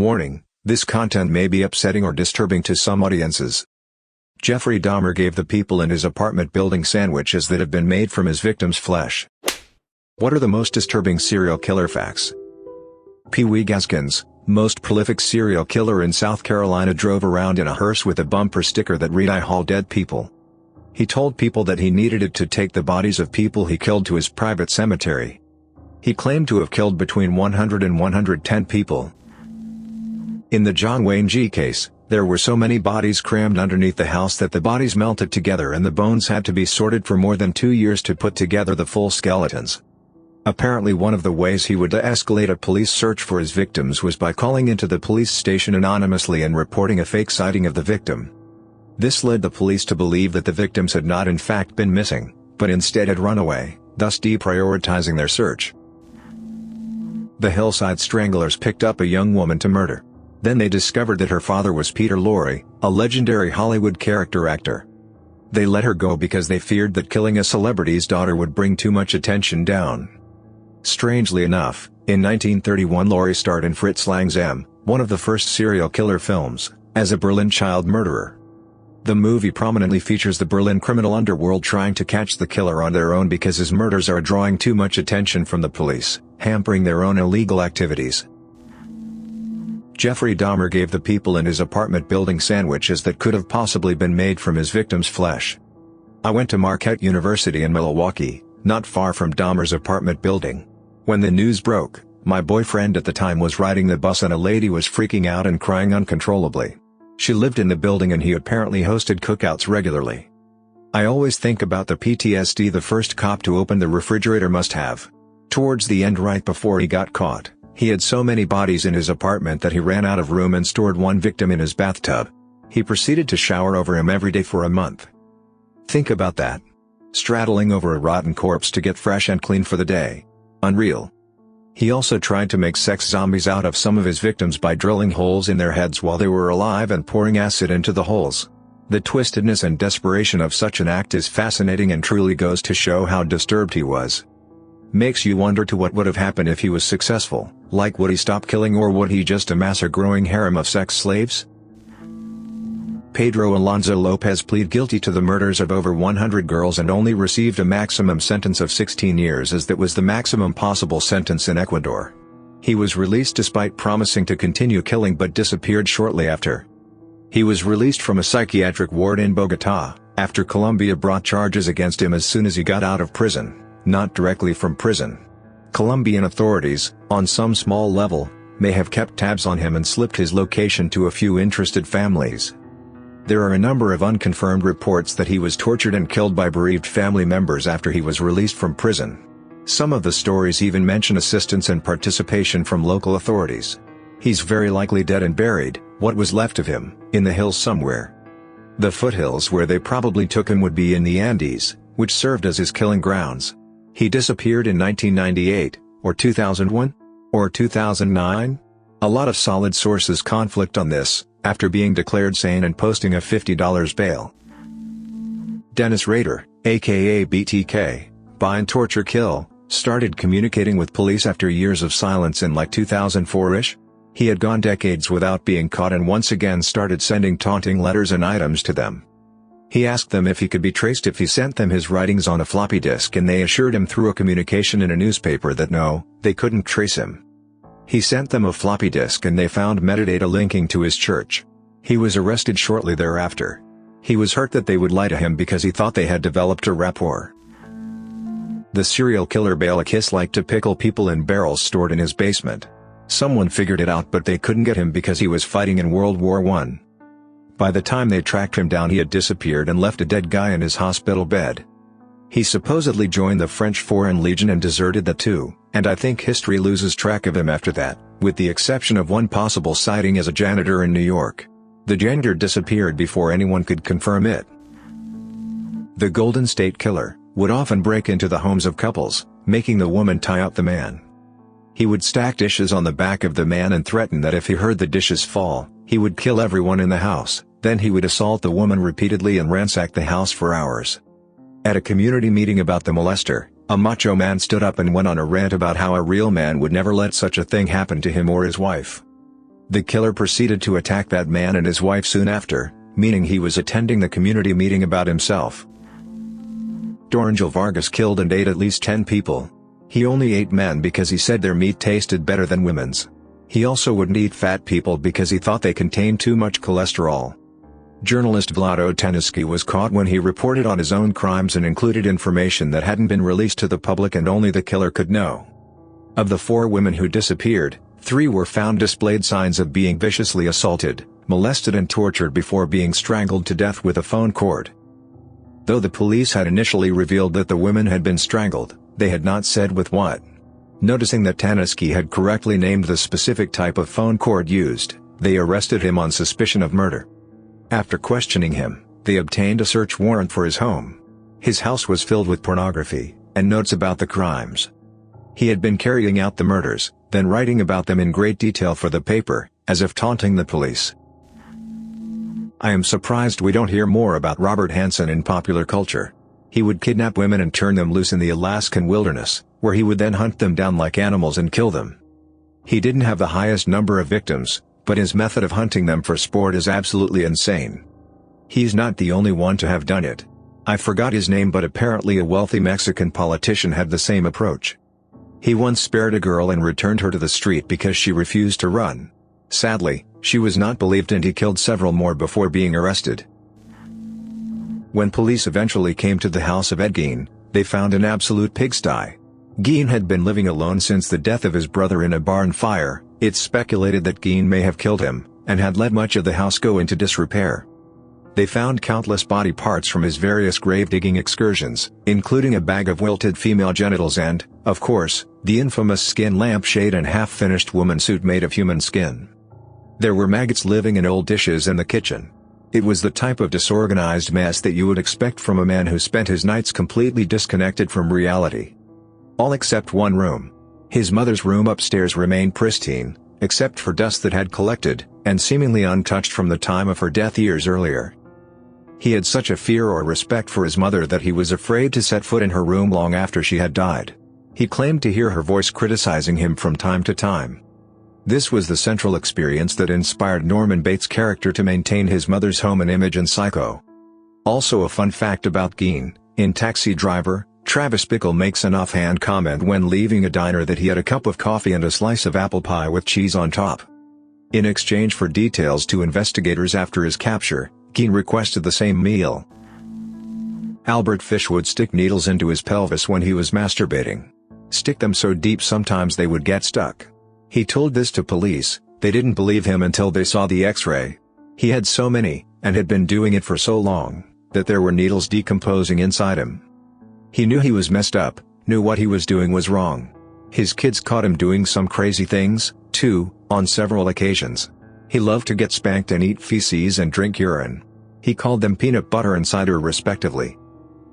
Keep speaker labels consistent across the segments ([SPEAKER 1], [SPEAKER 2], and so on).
[SPEAKER 1] Warning: this content may be upsetting or disturbing to some audiences. Jeffrey Dahmer gave the people in his apartment building sandwiches that have been made from his victims' flesh. What are the most disturbing serial killer facts? Pee Wee Gaskins, most prolific serial killer in South Carolina, drove around in a hearse with a bumper sticker that read "I haul dead people." He told people that he needed it to take the bodies of people he killed to his private cemetery. He claimed to have killed between 100 and 110 people. In the John Wayne G. case, there were so many bodies crammed underneath the house that the bodies melted together and the bones had to be sorted for more than 2 years to put together the full skeletons. Apparently one of the ways he would de-escalate a police search for his victims was by calling into the police station anonymously and reporting a fake sighting of the victim. This led the police to believe that the victims had not in fact been missing, but instead had run away, thus deprioritizing their search. The Hillside Stranglers picked up a young woman to murder. Then they discovered that her father was Peter Lorre, a legendary Hollywood character actor. They let her go because they feared that killing a celebrity's daughter would bring too much attention down. Strangely enough, in 1931 Lorre starred in Fritz Lang's M, one of the first serial killer films, as a Berlin child murderer. The movie prominently features the Berlin criminal underworld trying to catch the killer on their own because his murders are drawing too much attention from the police, hampering their own illegal activities. Jeffrey Dahmer gave the people in his apartment building sandwiches that could have possibly been made from his victims' flesh. I went to Marquette University in Milwaukee, not far from Dahmer's apartment building. When the news broke, my boyfriend at the time was riding the bus and a lady was freaking out and crying uncontrollably. She lived in the building and he apparently hosted cookouts regularly. I always think about the PTSD the first cop to open the refrigerator must have. Towards the end, right before he got caught, he had so many bodies in his apartment that he ran out of room and stored one victim in his bathtub. He proceeded to shower over him every day for a month. Think about that. Straddling over a rotten corpse to get fresh and clean for the day. Unreal. He also tried to make sex zombies out of some of his victims by drilling holes in their heads while they were alive and pouring acid into the holes. The twistedness and desperation of such an act is fascinating and truly goes to show how disturbed he was. Makes you wonder to what would have happened if he was successful, like would he stop killing or would he just amass a growing harem of sex slaves? Pedro Alonso Lopez pleaded guilty to the murders of over 100 girls and only received a maximum sentence of 16 years, as that was the maximum possible sentence in Ecuador. He was released despite promising to continue killing but disappeared shortly after. He was released from a psychiatric ward in Bogotá, after Colombia brought charges against him as soon as he got out of prison. Not directly from prison. Colombian authorities, on some small level, may have kept tabs on him and slipped his location to a few interested families. There are a number of unconfirmed reports that he was tortured and killed by bereaved family members after he was released from prison. Some of the stories even mention assistance and participation from local authorities. He's very likely dead and buried, what was left of him, in the hills somewhere. The foothills where they probably took him would be in the Andes, which served as his killing grounds. He disappeared in 1998, or 2001? Or 2009? A lot of solid sources conflict on this, after being declared sane and posting a $50 bail. Dennis Rader, aka BTK, Bind Torture Kill, started communicating with police after years of silence in like 2004-ish? He had gone decades without being caught and once again started sending taunting letters and items to them. He asked them if he could be traced if he sent them his writings on a floppy disk, and they assured him through a communication in a newspaper that no, they couldn't trace him. He sent them a floppy disk and they found metadata linking to his church. He was arrested shortly thereafter. He was hurt that they would lie to him because he thought they had developed a rapport. The serial killer Balakis liked to pickle people in barrels stored in his basement. Someone figured it out but they couldn't get him because he was fighting in World War I. By the time they tracked him down he had disappeared and left a dead guy in his hospital bed. He supposedly joined the French Foreign Legion and deserted that too, and I think history loses track of him after that, with the exception of one possible sighting as a janitor in New York. The janitor disappeared before anyone could confirm it. The Golden State Killer would often break into the homes of couples, making the woman tie up the man. He would stack dishes on the back of the man and threaten that if he heard the dishes fall, he would kill everyone in the house. Then he would assault the woman repeatedly and ransack the house for hours. At a community meeting about the molester, a macho man stood up and went on a rant about how a real man would never let such a thing happen to him or his wife. The killer proceeded to attack that man and his wife soon after, meaning he was attending the community meeting about himself. Dorangel Vargas killed and ate at least 10 people. He only ate men because he said their meat tasted better than women's. He also wouldn't eat fat people because he thought they contained too much cholesterol. Journalist Vlado Teniski was caught when he reported on his own crimes and included information that hadn't been released to the public and only the killer could know. Of the 4 women who disappeared, 3 were found displayed signs of being viciously assaulted, molested and tortured before being strangled to death with a phone cord. Though the police had initially revealed that the women had been strangled, they had not said with what. Noticing that Teniski had correctly named the specific type of phone cord used, they arrested him on suspicion of murder. After questioning him, they obtained a search warrant for his home. His house was filled with pornography, and notes about the crimes. He had been carrying out the murders, then writing about them in great detail for the paper, as if taunting the police. I am surprised we don't hear more about Robert Hansen in popular culture. He would kidnap women and turn them loose in the Alaskan wilderness, where he would then hunt them down like animals and kill them. He didn't have the highest number of victims, but his method of hunting them for sport is absolutely insane. He's not the only one to have done it. I forgot his name, but apparently a wealthy Mexican politician had the same approach. He once spared a girl and returned her to the street because she refused to run. Sadly, she was not believed and he killed several more before being arrested. When police eventually came to the house of Ed Gein, they found an absolute pigsty. Gein had been living alone since the death of his brother in a barn fire. It's speculated that Gein may have killed him, and had let much of the house go into disrepair. They found countless body parts from his various grave-digging excursions, including a bag of wilted female genitals and, of course, the infamous skin lampshade and half-finished woman's suit made of human skin. There were maggots living in old dishes in the kitchen. It was the type of disorganized mess that you would expect from a man who spent his nights completely disconnected from reality. All except one room. His mother's room upstairs remained pristine, except for dust that had collected, and seemingly untouched from the time of her death years earlier. He had such a fear or respect for his mother that he was afraid to set foot in her room long after she had died. He claimed to hear her voice criticizing him from time to time. This was the central experience that inspired Norman Bates' character to maintain his mother's home an image in Psycho. Also a fun fact about Gein, in Taxi Driver, Travis Bickle makes an offhand comment when leaving a diner that he had a cup of coffee and a slice of apple pie with cheese on top. In exchange for details to investigators after his capture, Gein requested the same meal. Albert Fish would stick needles into his pelvis when he was masturbating. Stick them so deep sometimes they would get stuck. He told this to police. They didn't believe him until they saw the X-ray. He had so many, and had been doing it for so long, that there were needles decomposing inside him. He knew he was messed up, knew what he was doing was wrong. His kids caught him doing some crazy things, too, on several occasions. He loved to get spanked and eat feces and drink urine. He called them peanut butter and cider respectively.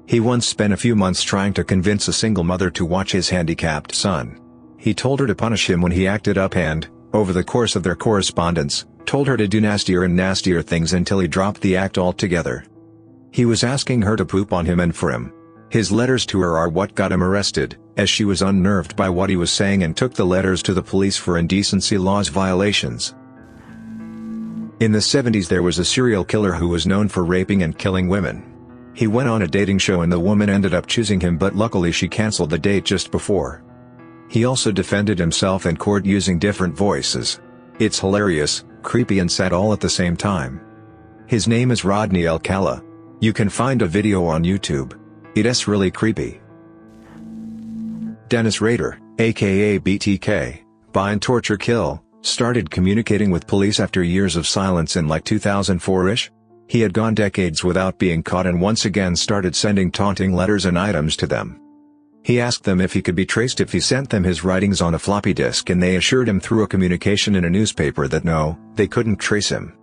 [SPEAKER 1] He once spent a few months trying to convince a single mother to watch his handicapped son. He told her to punish him when he acted up and, over the course of their correspondence, told her to do nastier and nastier things until he dropped the act altogether. He was asking her to poop on him and for him. His letters to her are what got him arrested, as she was unnerved by what he was saying and took the letters to the police for indecency laws violations. In the 70s there was a serial killer who was known for raping and killing women. He went on a dating show and the woman ended up choosing him, but luckily she canceled the date just before. He also defended himself in court using different voices. It's hilarious, creepy and sad all at the same time. His name is Rodney Alcala. You can find a video on YouTube. It's really creepy. Dennis Rader, aka BTK, Bind Torture Kill, started communicating with police after years of silence in like 2004-ish. He had gone decades without being caught and once again started sending taunting letters and items to them. He asked them if he could be traced if he sent them his writings on a floppy disk, and they assured him through a communication in a newspaper that no, they couldn't trace him.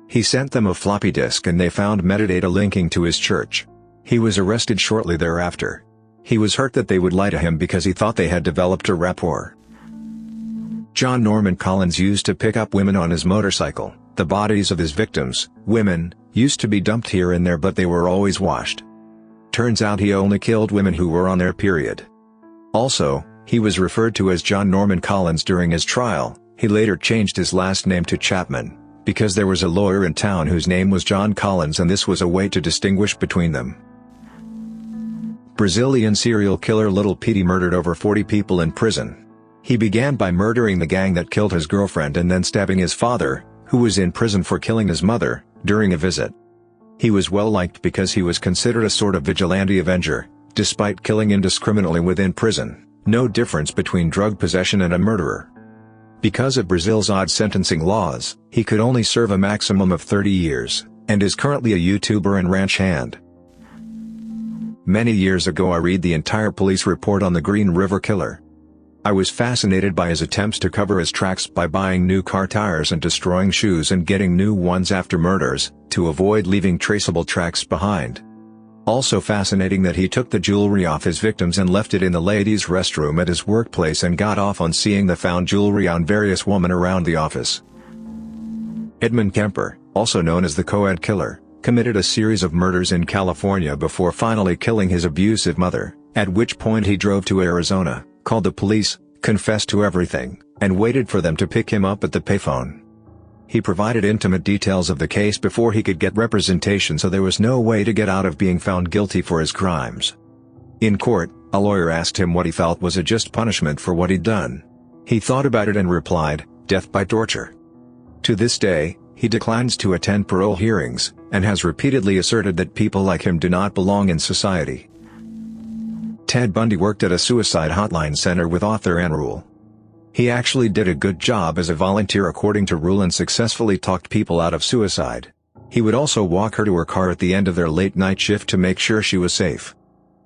[SPEAKER 1] He sent them a floppy disk and they found metadata linking to his church. He was arrested shortly thereafter. He was hurt that they would lie to him because he thought they had developed a rapport. John Norman Collins used to pick up women on his motorcycle. The bodies of his victims, women, used to be dumped here and there, but they were always washed. Turns out he only killed women who were on their period. Also, he was referred to as John Norman Collins during his trial, He later changed his last name to Chapman, because there was a lawyer in town whose name was John Collins, and this was a way to distinguish between them. Brazilian serial killer Little Petey murdered over 40 people in prison. He began by murdering the gang that killed his girlfriend and then stabbing his father, who was in prison for killing his mother, during a visit. He was well liked because he was considered a sort of vigilante avenger, despite killing indiscriminately within prison, no difference between drug possession and a murderer. Because of Brazil's odd sentencing laws, he could only serve a maximum of 30 years, and is currently a YouTuber and ranch hand. Many years ago I read the entire police report on the Green River Killer. I was fascinated by his attempts to cover his tracks by buying new car tires and destroying shoes and getting new ones after murders, to avoid leaving traceable tracks behind. Also fascinating that he took the jewelry off his victims and left it in the ladies' restroom at his workplace and got off on seeing the found jewelry on various women around the office. Edmund Kemper, also known as the Co-Ed Killer, committed a series of murders in California before finally killing his abusive mother, at which point he drove to Arizona, called the police, confessed to everything, and waited for them to pick him up at the payphone. He provided intimate details of the case before he could get representation, so there was no way to get out of being found guilty for his crimes. In court, a lawyer asked him what he felt was a just punishment for what he'd done. He thought about it and replied, "Death by torture." To this day, he declines to attend parole hearings, and has repeatedly asserted that people like him do not belong in society. Ted Bundy worked at a suicide hotline center with author Ann Rule. He actually did a good job as a volunteer according to Rule and successfully talked people out of suicide. He would also walk her to her car at the end of their late-night shift to make sure she was safe.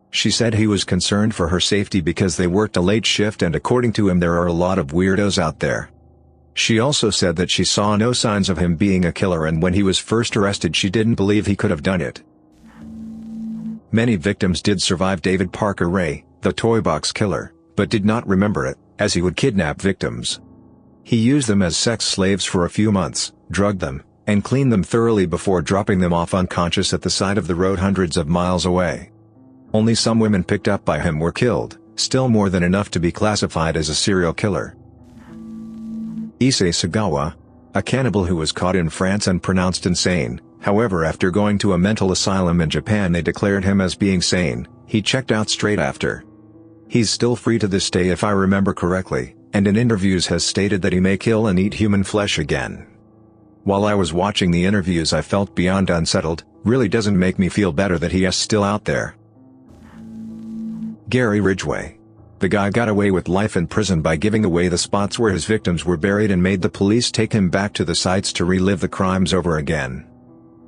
[SPEAKER 1] She said he was concerned for her safety because they worked a late shift, and according to him there are a lot of weirdos out there. She also said that she saw no signs of him being a killer, and when he was first arrested she didn't believe he could have done it. Many victims did survive David Parker Ray, the toy box killer, but did not remember it, as he would kidnap victims. He used them as sex slaves for a few months, drugged them, and cleaned them thoroughly before dropping them off unconscious at the side of the road hundreds of miles away. Only some women picked up by him were killed, still more than enough to be classified as a serial killer. Issei Sagawa, a cannibal who was caught in France and pronounced insane. However, after going to a mental asylum in Japan they declared him as being sane. He checked out straight after. He's still free to this day if I remember correctly, and in interviews has stated that he may kill and eat human flesh again. While I was watching the interviews I felt beyond unsettled. Really doesn't make me feel better that he is still out there. Gary Ridgway. The guy got away with life in prison by giving away the spots where his victims were buried and made the police take him back to the sites to relive the crimes over again.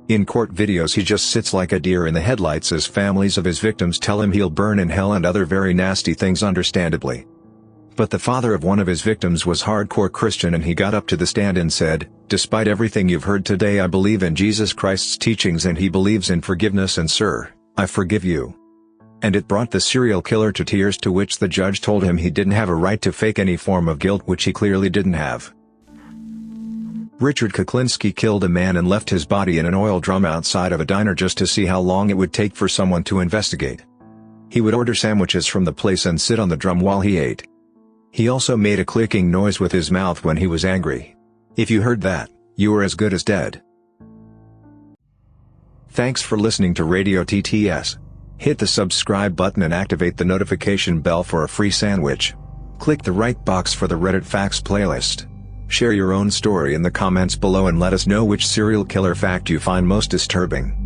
[SPEAKER 1] In court videos he just sits like a deer in the headlights as families of his victims tell him he'll burn in hell and other very nasty things, understandably. But the father of one of his victims was hardcore Christian and he got up to the stand and said, "Despite everything you've heard today, I believe in Jesus Christ's teachings and he believes in forgiveness, and sir, I forgive you." And it brought the serial killer to tears, to which the judge told him he didn't have a right to fake any form of guilt, which he clearly didn't have. Richard Kuklinski killed a man and left his body in an oil drum outside of a diner just to see how long it would take for someone to investigate. He would order sandwiches from the place and sit on the drum while he ate. He also made a clicking noise with his mouth when he was angry. If you heard that, you were as good as dead. Thanks for listening to Radio TTS. Hit the subscribe button and activate the notification bell for a free sandwich. Click the right box for the Reddit Facts playlist. Share your own story in the comments below and let us know which serial killer fact you find most disturbing.